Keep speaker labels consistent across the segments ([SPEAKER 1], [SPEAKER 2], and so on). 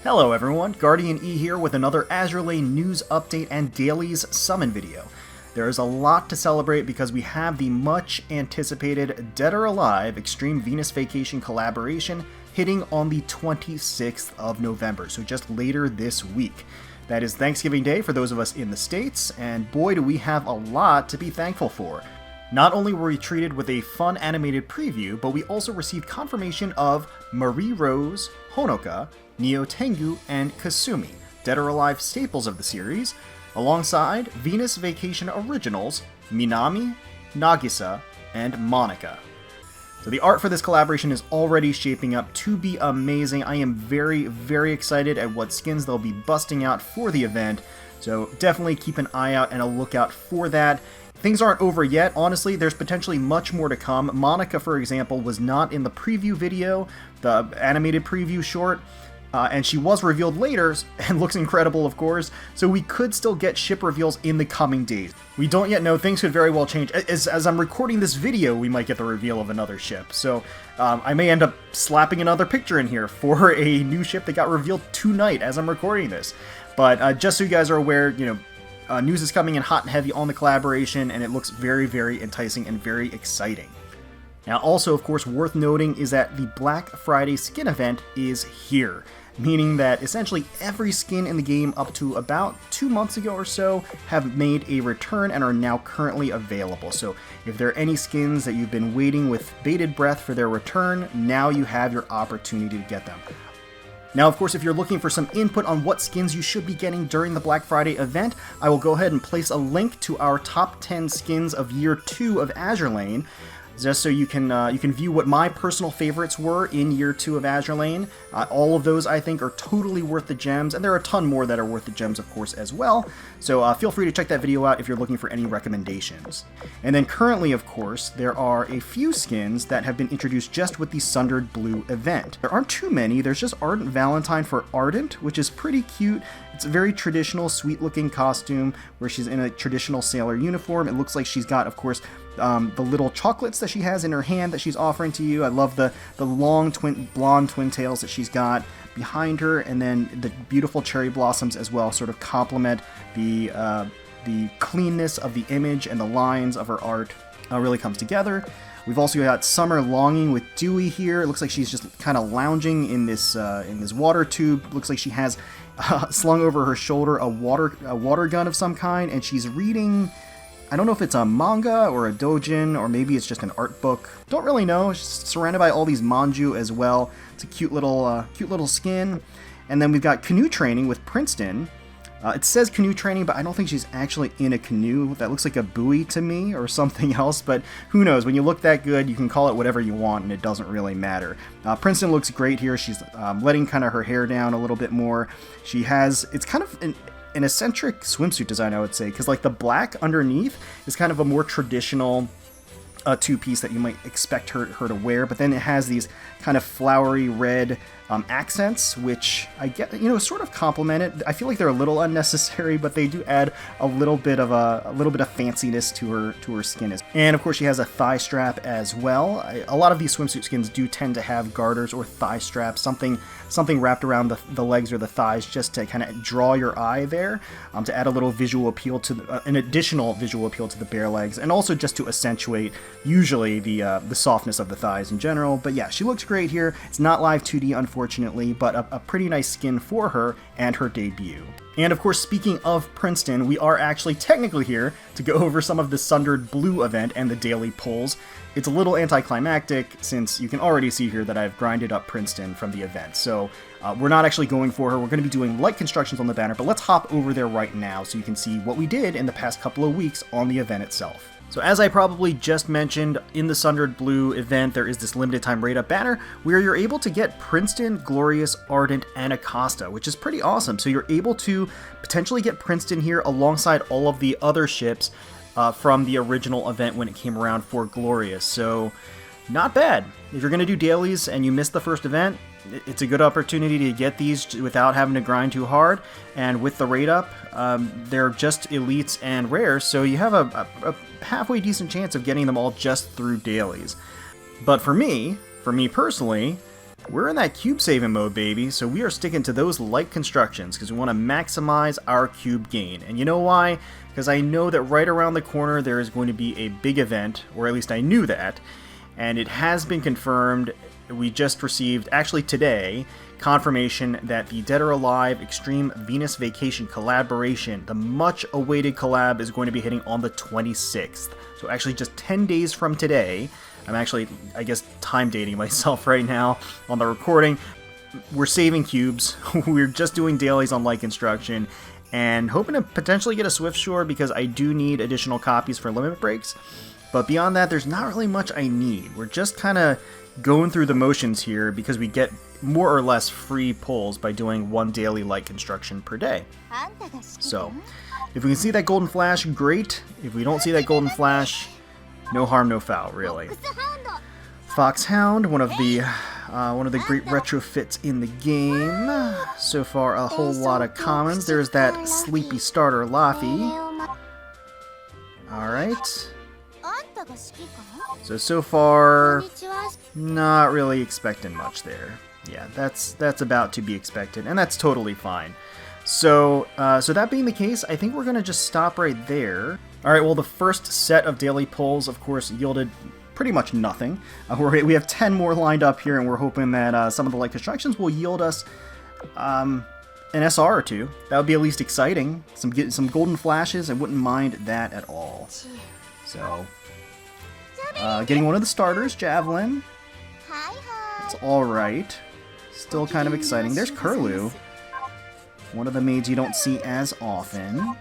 [SPEAKER 1] Hello everyone, GuardianE here with another Azur Lane news update and Dailies summon video. There is a lot to celebrate because we have the much anticipated Dead or Alive Xtreme Venus Vacation collaboration hitting on the 26th of November, so just later this week. That is Thanksgiving Day for those of us in the States, and boy do we have a lot to be thankful for. Not only were we treated with a fun animated preview, but we also received confirmation of Marie Rose, Honoka, Neo Tengu, and Kasumi, Dead or Alive staples of the series, alongside Venus Vacation originals Minami, Nagisa, and Monica. So the art for this collaboration is already shaping up to be amazing. I am very excited at what skins they'll be busting out for the event, so definitely keep an eye out and a lookout for that. Things aren't over yet, honestly, there's potentially much more to come. Monica, for example, was not in the preview video, the animated preview short, and she was revealed later, and looks incredible, of course, so we could still get ship reveals in the coming days. We don't yet know, things could very well change. As I'm recording this video, we might get the reveal of another ship, so I may end up slapping another picture in here for a new ship that got revealed tonight as I'm recording this. But just so you guys are aware, you know, news is coming in hot and heavy on the collaboration, and it looks very enticing and very exciting. Now, also, of course, worth noting is that the Black Friday skin event is here, meaning that essentially every skin in the game up to about 2 months ago or so have made a return and are now currently available. So if there are any skins that you've been waiting with bated breath for their return, now you have your opportunity to get them. Now, of course, if you're looking for some input on what skins you should be getting during the Black Friday event, I will go ahead and place a link to our top 10 skins of Year 2 of Azur Lane, just so you can view what my personal favorites were in Year 2 of Azur Lane. All of those, I think, are totally worth the gems, and there are a ton more that are worth the gems, of course, as well. So feel free to check that video out if you're looking for any recommendations. And then currently, of course, there are a few skins that have been introduced just with the Sundered Blue event. There aren't too many. There's just Ardent Valentine for Ardent, which is pretty cute. It's a very traditional, sweet-looking costume where she's in a traditional sailor uniform. It looks like she's got, of course, the little chocolates that she has in her hand that she's offering to you. I love the long blonde twin tails that she's got behind her, and then the beautiful cherry blossoms as well sort of complement the cleanness of the image, and the lines of her art really comes together. We've also got Summer Longing with Dewey here. It looks like she's just kind of lounging in this water tube. Looks like she has slung over her shoulder a water gun of some kind, and she's reading, I don't know if it's a manga or a doujin, or maybe it's just an art book. Don't really know. She's surrounded by all these manju as well. It's a cute little skin. And then we've got Canoe Training with Princeton. It says Canoe Training, but I don't think she's actually in a canoe. That looks like a buoy to me, or something else, but who knows? When you look that good, you can call it whatever you want, and it doesn't really matter. Princeton looks great here. She's letting kind of her hair down a little bit more. She has, it's kind of an eccentric swimsuit design, I would say, because like the black underneath is kind of a more traditional two-piece that you might expect her to wear, but then it has these kind of flowery red accents, which I get, you know, sort of complement it. I feel like they're a little unnecessary, but they do add a little bit of fanciness to her skin. And of course, she has a thigh strap as well. A lot of these swimsuit skins do tend to have garters or thigh straps, something wrapped around the legs or the thighs, just to kind of draw your eye there, to add a little visual appeal to an additional visual appeal to the bare legs, and also just to accentuate usually the softness of the thighs in general. But yeah, she looks great here. It's not live 2D, unfortunately, but a pretty nice skin for her and her debut. And of course, speaking of Princeton, we are actually technically here to go over some of the Sundered Blue event and the daily polls. It's a little anticlimactic, since you can already see here that I've grinded up Princeton from the event. So we're not actually going for her. We're going to be doing light constructions on the banner, but let's hop over there right now so you can see what we did in the past couple of weeks on the event itself. So as I probably just mentioned, in the Sundered Blue event, there is this limited time rate up banner where you're able to get Princeton, Glorious, Ardent, and Acosta, which is pretty awesome. So you're able to potentially get Princeton here alongside all of the other ships from the original event when it came around for Glorious. So not bad. If you're going to do dailies and you missed the first event, it's a good opportunity to get these without having to grind too hard, and with the rate up, they're just elites and rares, so you have a halfway decent chance of getting them all just through dailies. But for me personally, we're in that cube saving mode, baby, so we are sticking to those light constructions because we want to maximize our cube gain. And you know why? Because I know that right around the corner there is going to be a big event, or at least I knew that, and it has been confirmed. We just received, actually today, confirmation that the Dead or Alive Xtreme Venus Vacation collaboration, the much-awaited collab, is going to be hitting on the 26th. So actually just 10 days from today. I'm actually, I guess, time dating myself right now on the recording. We're saving cubes. We're just doing dailies on light construction and hoping to potentially get a Swift Shore because I do need additional copies for limit breaks. But beyond that, there's not really much I need. We're just kind of going through the motions here because we get more or less free pulls by doing one daily light construction per day. So, if we can see that golden flash, great. If we don't see that golden flash, no harm, no foul, really. Foxhound, one of the great retrofits in the game. So far, a whole lot of commons. There's that sleepy starter Laffy. Alright. So far, not really expecting much there. Yeah, that's about to be expected, and that's totally fine. So that being the case, I think we're going to just stop right there. Alright, well, the first set of daily pulls, of course, yielded pretty much nothing. We have 10 more lined up here, and we're hoping that some of the light constructions will yield us an SR or two. That would be at least exciting. Some golden flashes, I wouldn't mind that at all. So, getting one of the starters, Javelin. It's alright. Still kind of exciting. There's Curlew. One of the maids you don't see as often.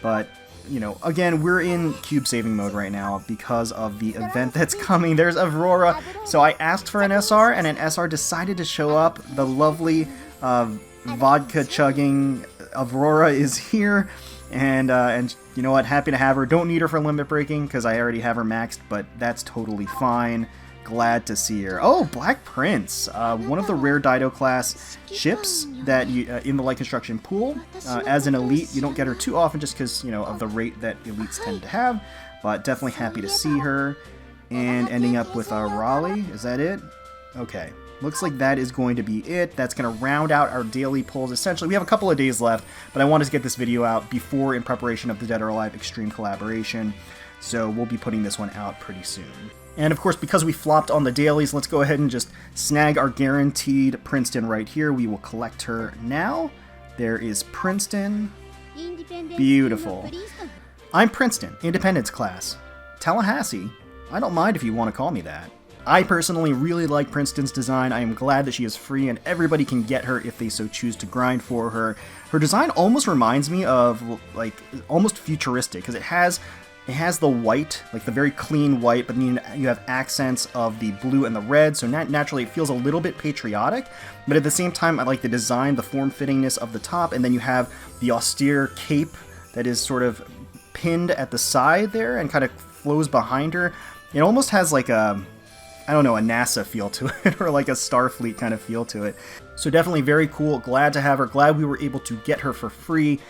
[SPEAKER 1] But, you know, again, we're in cube saving mode right now because of the event that's coming. There's Aurora. So I asked for an SR, and an SR decided to show up. The lovely vodka chugging Aurora is here. And you know what? Happy to have her. Don't need her for limit breaking because I already have her maxed, but that's totally fine. Glad to see her. Oh, Black Prince, one of the rare Dido class ships that you in the light construction pool. As an elite, you don't get her too often just because, you know, of the rate that elites tend to have. But definitely happy to see her. And ending up with Raleigh. Is that it? Okay. Looks like that is going to be it. That's going to round out our daily pulls. Essentially, we have a couple of days left, but I wanted to get this video out before in preparation of the Dead or Alive Xtreme collaboration. So we'll be putting this one out pretty soon. And of course, because we flopped on the dailies, let's go ahead and just snag our guaranteed Princeton right here. We will collect her now. There is Princeton. Beautiful. I'm Princeton, Independence class. Tallahassee. I don't mind if you want to call me that. I personally really like Princeton's design. I am glad that she is free and everybody can get her if they so choose to grind for her. Her design almost reminds me of, like, almost futuristic because it has the white, like the very clean white, but then you have accents of the blue and the red, so naturally it feels a little bit patriotic, but at the same time I like the design, the form-fittingness of the top, and then you have the austere cape that is sort of pinned at the side there and kind of flows behind her. It almost has like a, I don't know, a NASA feel to it, or like a Starfleet kind of feel to it. So definitely very cool, glad to have her, glad we were able to get her for free,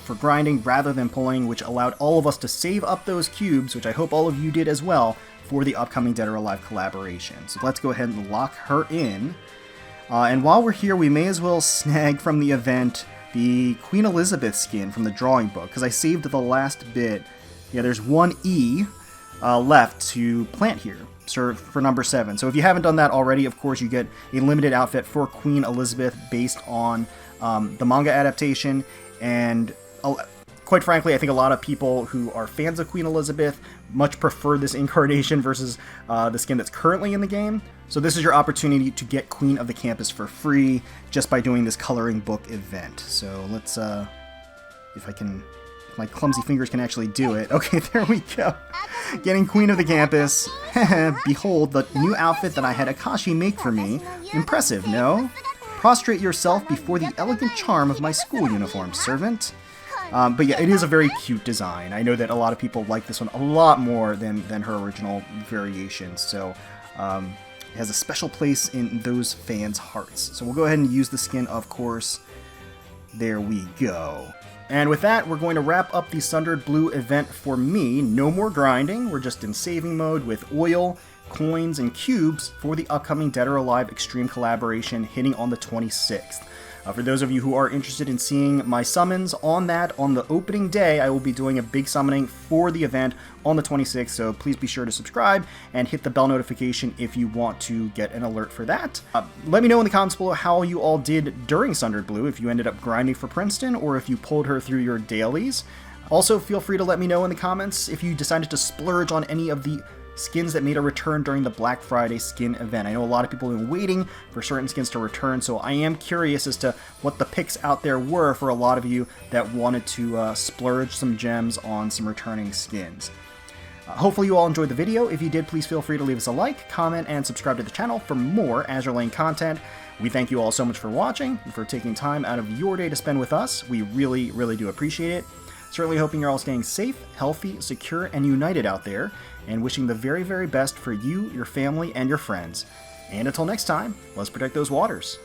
[SPEAKER 1] for grinding rather than pulling, which allowed all of us to save up those cubes, which I hope all of you did as well, for the upcoming Dead or Alive collaboration. So let's go ahead and lock her in. And while we're here, we may as well snag from the event the Queen Elizabeth skin from the drawing book, because I saved the last bit. Yeah, there's one E left to plant here for number 7. So if you haven't done that already, of course, you get a limited outfit for Queen Elizabeth based on the manga adaptation. And quite frankly, I think a lot of people who are fans of Queen Elizabeth much prefer this incarnation versus the skin that's currently in the game. So this is your opportunity to get Queen of the Campus for free just by doing this coloring book event. So let's, if my clumsy fingers can actually do it. Okay, there we go. Getting Queen of the Campus. Behold, the new outfit that I had Akashi make for me. Impressive, no? Prostrate yourself before the elegant charm of my school uniform, servant. But yeah, it is a very cute design. I know that a lot of people like this one a lot more than her original variation, so it has a special place in those fans' hearts. So we'll go ahead and use the skin, of course. There we go. And with that, we're going to wrap up the Sundered Blue event for me. No more grinding. We're just in saving mode with Oil, coins and cubes for the upcoming Dead or Alive Extreme collaboration hitting on the 26th. For those of you who are interested in seeing my summons on the opening day, I will be doing a big summoning for the event on the 26th, so please be sure to subscribe and hit the bell notification if you want to get an alert for that. Let me know in the comments below how you all did during Sundered Blue, if you ended up grinding for Princeton or if you pulled her through your dailies. Also, feel free to let me know in the comments if you decided to splurge on any of the skins that made a return during the Black Friday skin event. I know a lot of people have been waiting for certain skins to return, so I am curious as to what the picks out there were for a lot of you that wanted to splurge some gems on some returning skins. Hopefully you all enjoyed the video. If you did, please feel free to leave us a like, comment, and subscribe to the channel for more Azur Lane content. We thank you all so much for watching and for taking time out of your day to spend with us. We really, really do appreciate it. Certainly hoping you're all staying safe, healthy, secure, and united out there, and wishing the very, very best for you, your family, and your friends. And until next time, let's protect those waters.